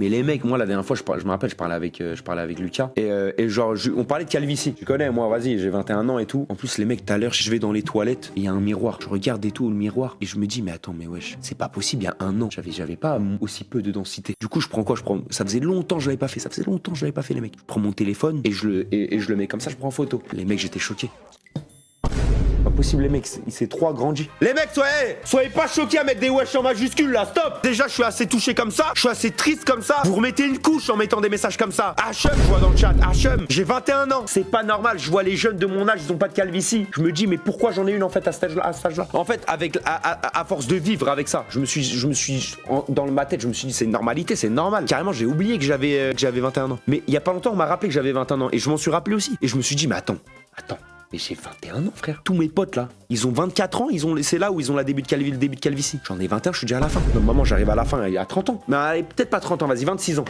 Mais les mecs, moi la dernière fois, je me rappelle, je parlais avec Lucas et genre on parlait de calvitie. Tu connais, moi, vas-y, j'ai 21 ans et tout. En plus, les mecs, tout à l'heure, je vais dans les toilettes, il y a un miroir. Je regarde et tout le miroir et je me dis mais attends, mais wesh, c'est pas possible. Il y a un an, j'avais pas aussi peu de densité. Du coup, je prends quoi? Ça faisait longtemps que je l'avais pas fait. Ça faisait longtemps que je l'avais pas fait, les mecs. Je prends mon téléphone et je le mets comme ça. Je prends en photo. Les mecs, j'étais choqué. Pas possible, les mecs, c'est trop agrandi. Les mecs, soyez pas choqués à mettre des wesh en majuscule là, stop. Déjà, je suis assez touché comme ça, je suis assez triste comme ça. Vous remettez une couche en mettant des messages comme ça. HM, je vois dans le chat, HM, j'ai 21 ans. C'est pas normal, je vois les jeunes de mon âge, ils ont pas de calvitie. Je me dis, mais pourquoi j'en ai une en fait à cet âge-là? En fait, à force de vivre avec ça, dans ma tête, je me suis dit, c'est une normalité, c'est normal. Carrément, j'ai oublié que j'avais 21 ans. Mais il y a pas longtemps, on m'a rappelé que j'avais 21 ans et je m'en suis rappelé aussi. Et je me suis dit, mais attends. Mais j'ai 21 ans, frère. Tous mes potes, là, ils ont 24 ans, c'est là où ils ont le début de calvitie. J'en ai 21, je suis déjà à la fin. Normalement, j'arrive à la fin, il y a 30 ans. Mais allez, peut-être pas 30 ans, vas-y, 26 ans.